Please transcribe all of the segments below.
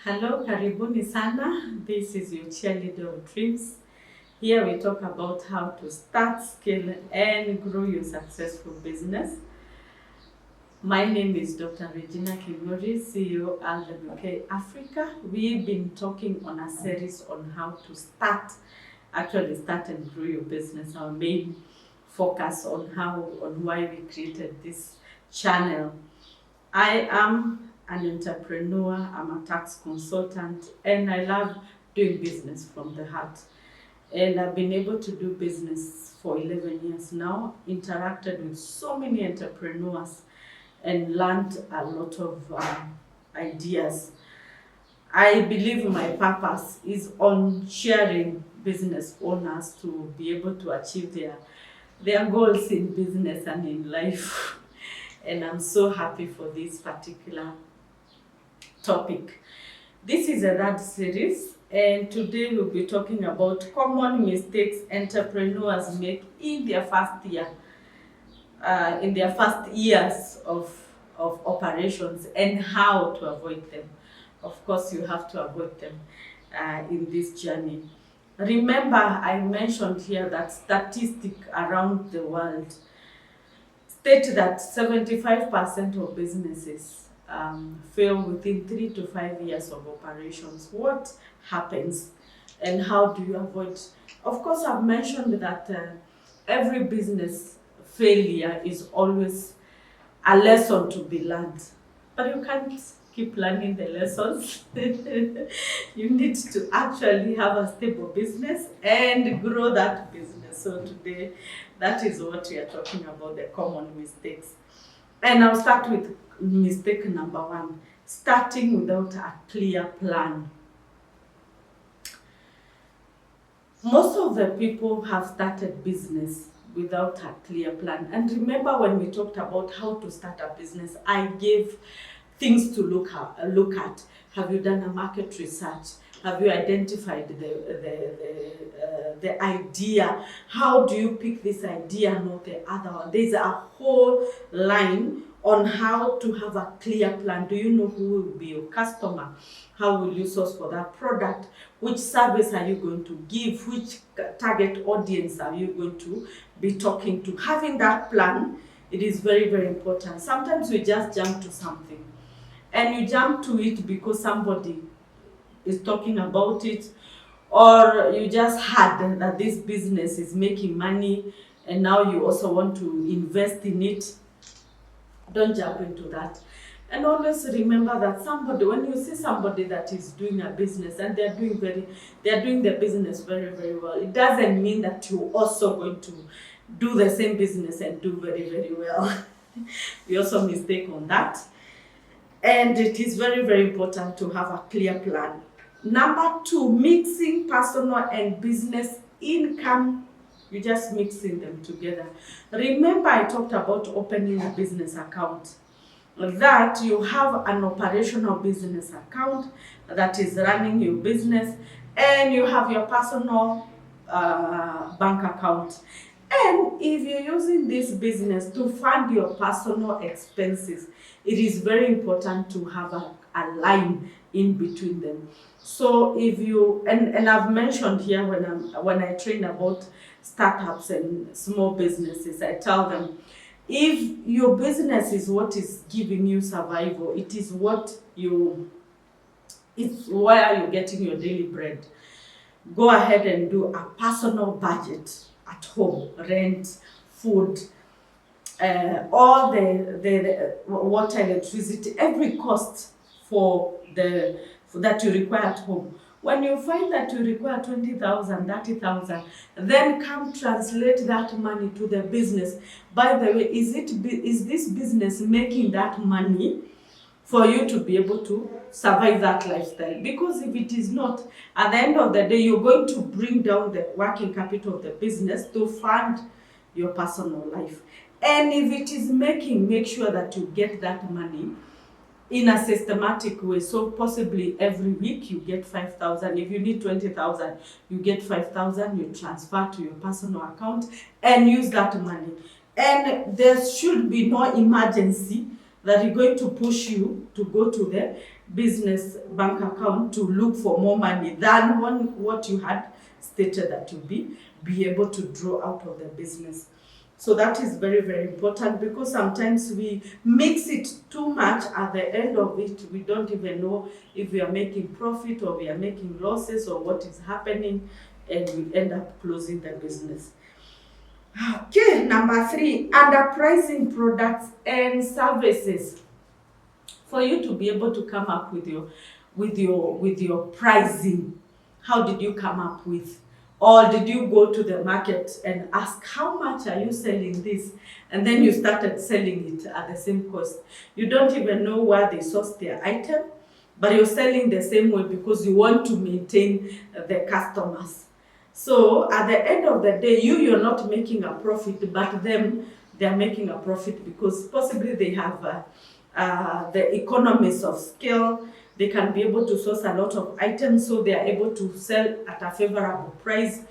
Hello, karibuni sana. This is your cheerleader of dreams. Here we talk about how to start, scale, and grow your successful business. My name is Dr. Regina Kigori, CEO LWK Africa. We've been talking on a series on how to start and grow your business. Our main focus on why we created this channel. I am an entrepreneur, I'm a tax consultant, and I love doing business from the heart. And I've been able to do business for 11 years now, interacted with so many entrepreneurs, and learned a lot of ideas. I believe my purpose is on sharing business owners to be able to achieve their goals in business and in life. And I'm so happy for this particular topic. This is a third series, and today we'll be talking about common mistakes entrepreneurs make in their first years of operations and how to avoid them. Of course, you have to avoid them in this journey. Remember, I mentioned here that statistics around the world state that 75% of businesses fail within 3 to 5 years of operations. What happens and how do you avoid? Of course, I've mentioned that every business failure is always a lesson to be learned, but you can't keep learning the lessons. You need to actually have a stable business and grow that business. So today, that is what we are talking about, the common mistakes. And I'll start with mistake number 1, starting without a clear plan. Most of the people have started business without a clear plan. And remember when we talked about how to start a business, I gave things to look at. Have you done a market research? Have you identified the idea? How do you pick this idea, not the other one? There's a whole line on how to have a clear plan. Do you know who will be your customer? How will you source for that product? Which service are you going to give? Which target audience are you going to be talking to? Having that plan, it is very, very important. Sometimes we just jump to something, and you jump to it because somebody is talking about it, or you just heard that this business is making money and now you also want to invest in it. Don't jump into that. And always remember that when you see somebody that is doing a business and they're doing the business very, very well, it doesn't mean that you're also going to do the same business and do very, very well. We also mistake on that. And it is very, very important to have a clear plan. Number 2, mixing personal and business income. You're just mixing them together. Remember, I talked about opening a business account. That you have an operational business account that is running your business, and you have your personal bank account. And if you're using this business to fund your personal expenses, it is very important to have a line in between them. So if you, and I've mentioned here when I train about startups and small businesses, I tell them, if your business is what is giving you survival, it's where you're getting your daily bread, go ahead and do a personal budget at home, rent, food, all the water, electricity, every cost that you require at home. When you find that you require 20,000, 30,000, then come translate that money to the business. By the way, is this business making that money for you to be able to survive that lifestyle? Because if it is not, at the end of the day, you're going to bring down the working capital of the business to fund your personal life. And if it is making, make sure that you get that money in a systematic way. So possibly every week you get 5,000. If you need 20,000, you get 5,000, you transfer to your personal account and use that money. And there should be no emergency that is going to push you to go to the business bank account to look for more money than what you had stated that you'll be able to draw out of the business. So that is very, very important, because sometimes we mix it too much. At the end of it, we don't even know if we are making profit or we are making losses or what is happening, and we end up closing the business. Okay, number 3, underpricing products and services. For you to be able to come up with your pricing, how did you come up with? Or did you go to the market and ask, how much are you selling this? And then you started selling it at the same cost. You don't even know where they sourced their item, but you're selling the same way because you want to maintain the customers. So at the end of the day, you're not making a profit, but them, they're making a profit because possibly they have the economies of scale. They can be able to source a lot of items, so they are able to sell at a favorable price.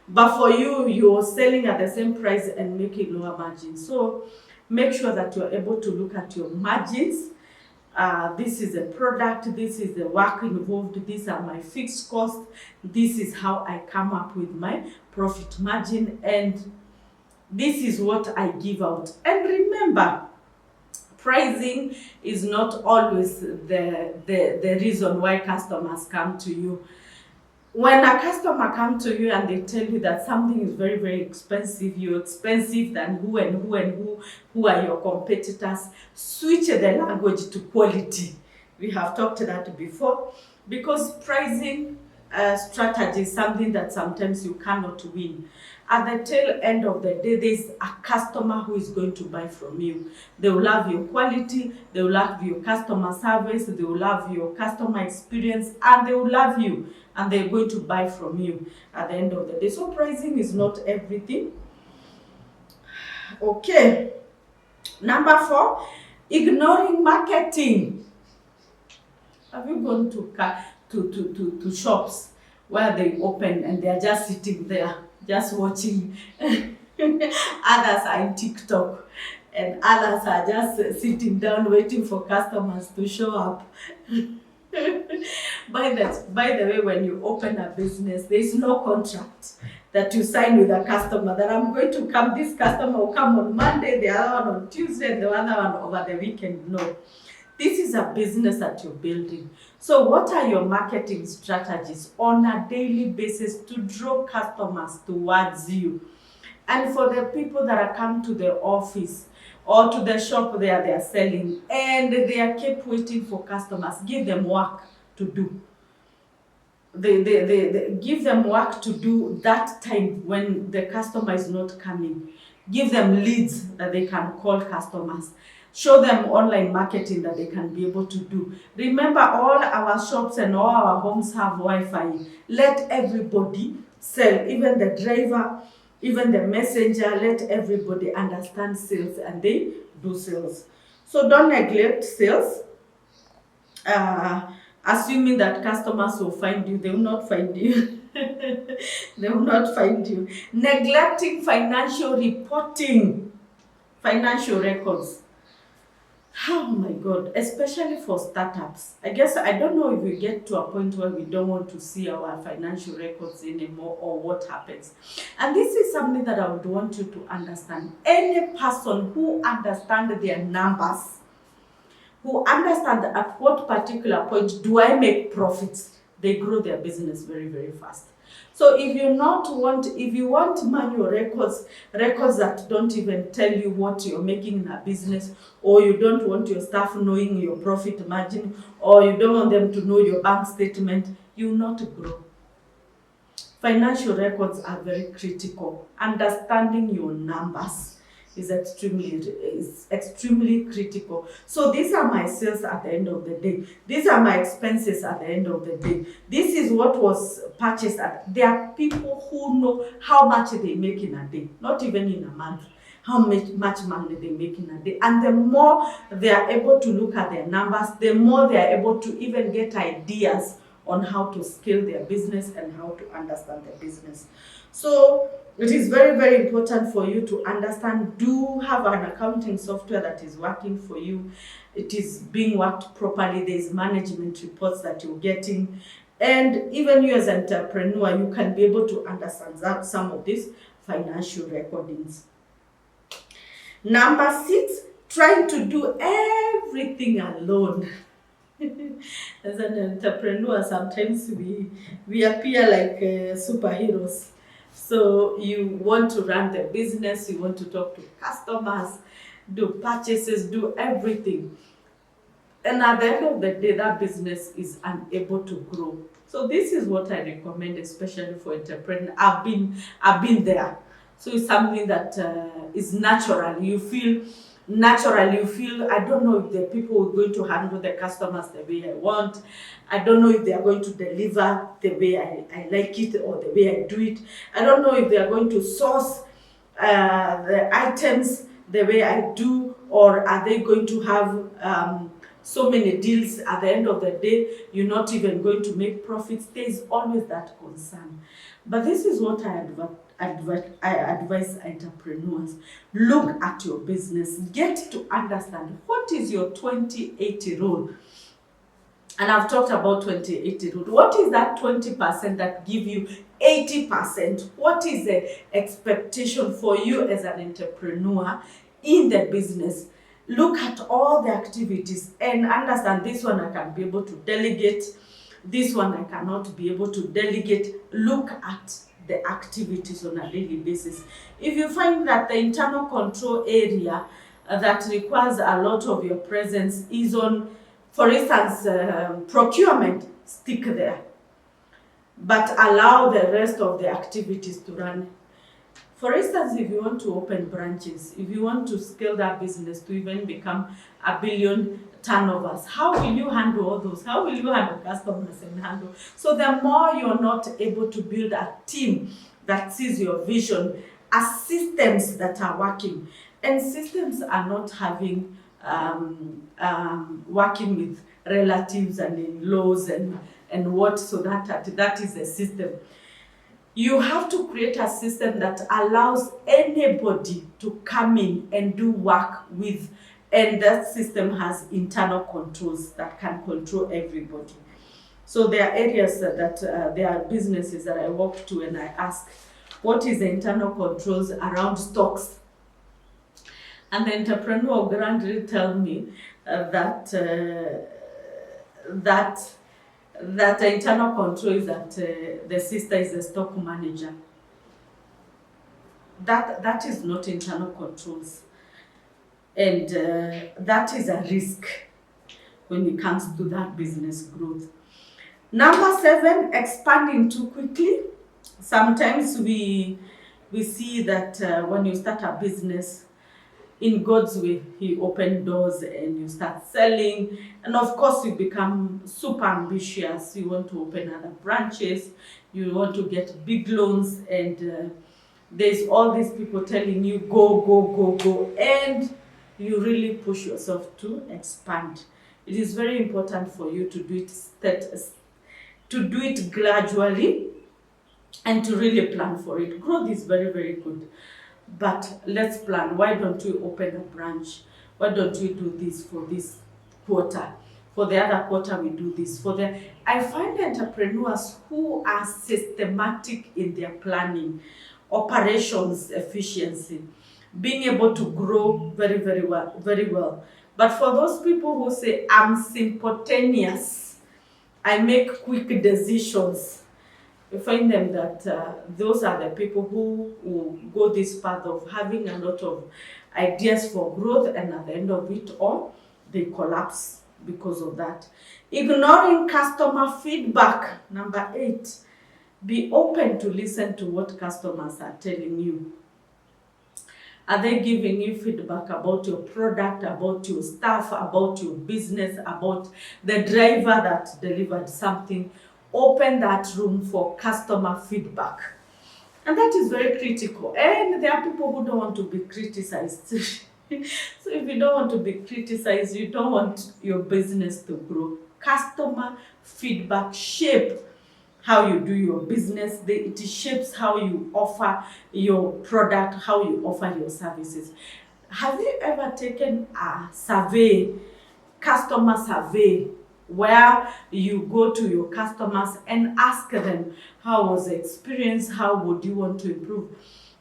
But for you, you're selling at the same price and making lower margins. So make sure that you're able to look at your margins. This is a product, this is the work involved, these are my fixed costs, this is how I come up with my profit margin, and this is what I give out. And remember, pricing is not always the reason why customers come to you. When a customer comes to you and they tell you that something is very, very expensive, you're expensive than who and who and who are your competitors, switch the language to quality. We have talked that before, because pricing strategy is something that sometimes you cannot win. At the tail end of the day, there's a customer who is going to buy from you. They will love your quality, they will love your customer service, they will love your customer experience, and they will love you, and they're going to buy from you at the end of the day. So pricing is not everything. Okay. Number 4, ignoring marketing. Have you gone to shops where they open and they're just sitting there, just watching? Others are in TikTok, and others are just sitting down waiting for customers to show up. By the way, when you open a business, there is no contract that you sign with a customer that I'm going to come, this customer will come on Monday, the other one on Tuesday, and the other one over the weekend. No. This is a business that you're building. So what are your marketing strategies on a daily basis to draw customers towards you? And for the people that are come to the office or to the shop there they are selling and they are keep waiting for customers, give them work to do. They give them work to do that time when the customer is not coming. Give them leads that they can call customers. Show them online marketing that they can be able to do. Remember, all our shops and all our homes have Wi-Fi. Let everybody sell, even the driver, even the messenger, let everybody understand sales and they do sales. So don't neglect sales. Assuming that customers will find you, they will not find you. They will not find you. Neglecting financial reporting, financial records. Oh my God, especially for startups. I guess I don't know if we get to a point where we don't want to see our financial records anymore or what happens. And this is something that I would want you to understand. Any person who understands their numbers, who understand at what particular point do I make profits, they grow their business very, very fast. So if you want manual records that don't even tell you what you're making in a business, or you don't want your staff knowing your profit margin, or you don't want them to know your bank statement, you will not grow. Financial records are very critical. Understanding your numbers is extremely critical. So these are my sales at the end of the day. These are my expenses at the end of the day. This is what was purchased at. There are people who know how much they make in a day, not even in a month, how much money they make in a day. And the more they are able to look at their numbers, the more they are able to even get ideas on how to scale their business and how to understand their business. So it is very, very important for you to understand, do have an accounting software that is working for you. It is being worked properly. There's management reports that you're getting. And even you as an entrepreneur, you can be able to understand some of these financial recordings. Number 6, trying to do everything alone. As an entrepreneur, sometimes we appear like superheroes. So you want to run the business, you want to talk to customers, do purchases, do everything. And at the end of the day, that business is unable to grow. So this is what I recommend, especially for entrepreneurs. I've been there. So it's something that is natural. You feel natural. You feel, I don't know if the people are going to handle the customers the way I want. I don't know if they are going to deliver the way I like it or the way I do it. I don't know if they are going to source the items the way I do, or are they going to have so many deals at the end of the day, you're not even going to make profits. There is always that concern. But this is what I advise entrepreneurs. Look at your business. Get to understand what is your 20/80 rule. And I've talked about 20/80 rule. What is that 20% that give you 80%? What is the expectation for you as an entrepreneur in the business? Look at all the activities and understand, this one I can be able to delegate, this one I cannot be able to delegate. Look at the activities on a daily basis. If you find that the internal control area that requires a lot of your presence is on, for instance, procurement, stick there. But allow the rest of the activities to run. For instance, if you want to open branches, if you want to scale that business to even become $1 billion turnovers, how will you handle all those? How will you handle customers and handle? So the more you're not able to build a team that sees your vision as systems that are working, and systems are not having working with relatives and in-laws and what, so that is a system. You have to create a system that allows anybody to come in and do work with, and that system has internal controls that can control everybody. So there are areas that there are businesses that I walk to and I ask, what is the internal controls around stocks? And the entrepreneur will grandly tell me that the internal control is that the sister is the stock manager. That is not internal controls, and that is a risk when it comes to that business growth. Number 7, expanding too quickly. Sometimes we see that when you start a business, in God's way, He opened doors and you start selling. And of course, you become super ambitious. You want to open other branches. You want to get big loans. And there's all these people telling you, go, go, go, go. And you really push yourself to expand. It is very important for you to do it gradually and to really plan for it. Growth is very, very good. But let's plan. Why don't we open a branch? Why don't we do this for this quarter? For the other quarter, we do this. I find entrepreneurs who are systematic in their planning, operations efficiency, being able to grow very, very well, very well. But for those people who say, I'm spontaneous, I make quick decisions, you find them that those are the people who will go this path of having a lot of ideas for growth, and at the end of it all, they collapse because of that. Ignoring customer feedback. Number 8, be open to listen to what customers are telling you. Are they giving you feedback about your product, about your staff, about your business, about the driver that delivered something? Open that room for customer feedback. And that is very critical. And there are people who don't want to be criticized. So if you don't want to be criticized, you don't want your business to grow. Customer feedback shape how you do your business. It shapes how you offer your product, how you offer your services. Have you ever taken a survey, customer survey, where you go to your customers and ask them how was the experience, how would you want to improve?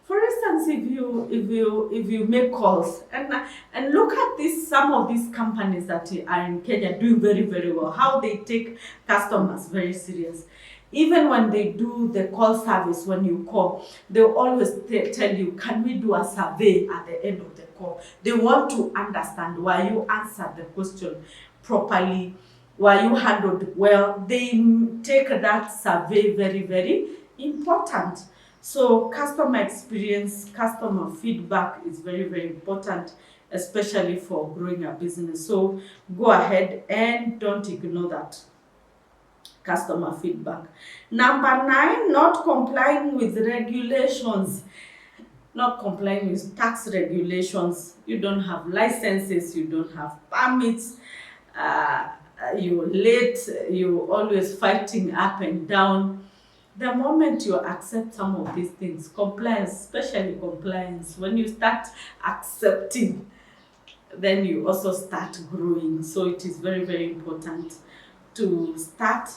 For instance, if you make calls and look at this, some of these companies that are in Kenya doing very, very well, how they take customers very serious. Even when they do the call service, when you call, they'll always tell you, can we do a survey at the end of the call? They want to understand why you answered the question properly, why you handled well. They take that survey very, very important. So customer experience, customer feedback is very, very important, especially for growing a business. So go ahead and don't ignore that customer feedback. Number 9, not complying with regulations. Not complying with tax regulations. You don't have licenses, you don't have permits, you're late, you're always fighting up and down. The moment you accept some of these things, compliance, especially compliance, when you start accepting, then you also start growing. So it is very, very important to start.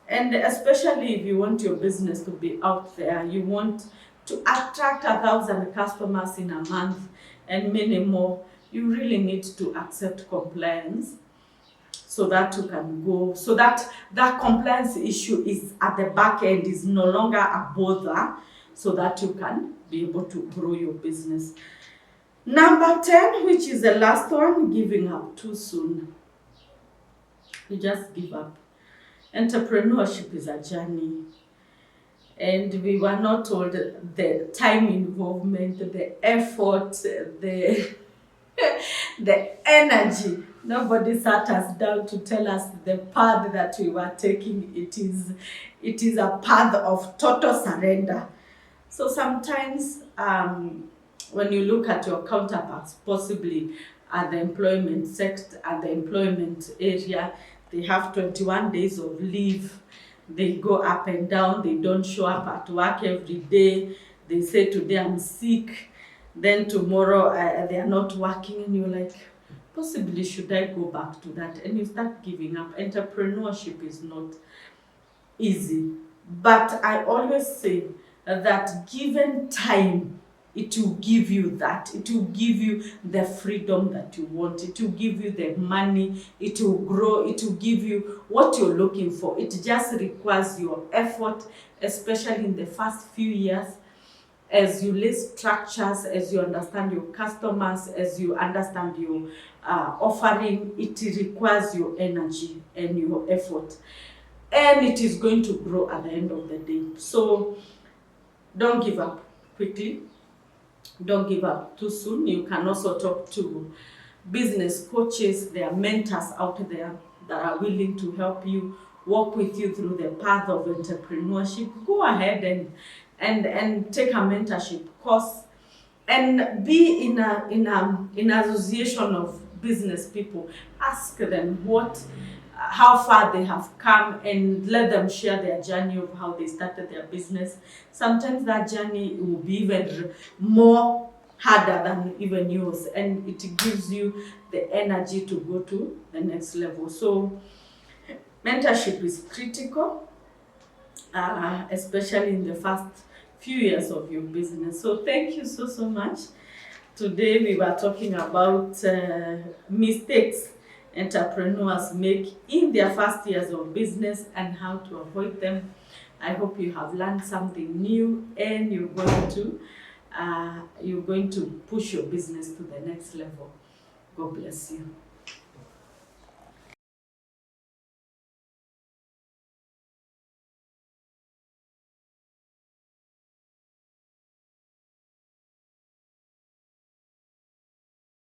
And especially if you want your business to be out there, you want to attract 1,000 customers in a month and many more, you really need to accept compliance so that you can go, so that that compliance issue is at the back end, is no longer a bother, so that you can be able to grow your business. Number 10, which is the last one, giving up too soon. You just give up. Entrepreneurship is a journey, and we were not told the time involvement, the effort, the the energy. Nobody sat us down to tell us the path that we were taking. It is a path of total surrender. So sometimes when you look at your counterparts, possibly at the employment sector, at the employment area, they have 21 days of leave. They go up and down. They don't show up at work every day. They say, today I'm sick. Then tomorrow they are not working, and you're like, possibly should I go back to that? And you start giving up. Entrepreneurship is not easy. But I always say that given time, it will give you that. It will give you the freedom that you want. It will give you the money. It will grow. It will give you what you're looking for. It just requires your effort, especially in the first few years. As you lay structures, as you understand your customers, as you understand your offering, it requires your energy and your effort. And it is going to grow at the end of the day. So don't give up quickly. Don't give up too soon. You can also talk to business coaches. There are mentors out there that are willing to help you, walk with you through the path of entrepreneurship. Go ahead and take a mentorship course and be in an association of business people. Ask them how far they have come and let them share their journey of how they started their business. Sometimes that journey will be even more harder than even yours, and it gives you the energy to go to the next level. So mentorship is critical, especially in the first few years of your business. So thank you so much. Today we were talking about mistakes entrepreneurs make in their first years of business and how to avoid them. I hope you have learned something new, and you're going to push your business to the next level. God bless you.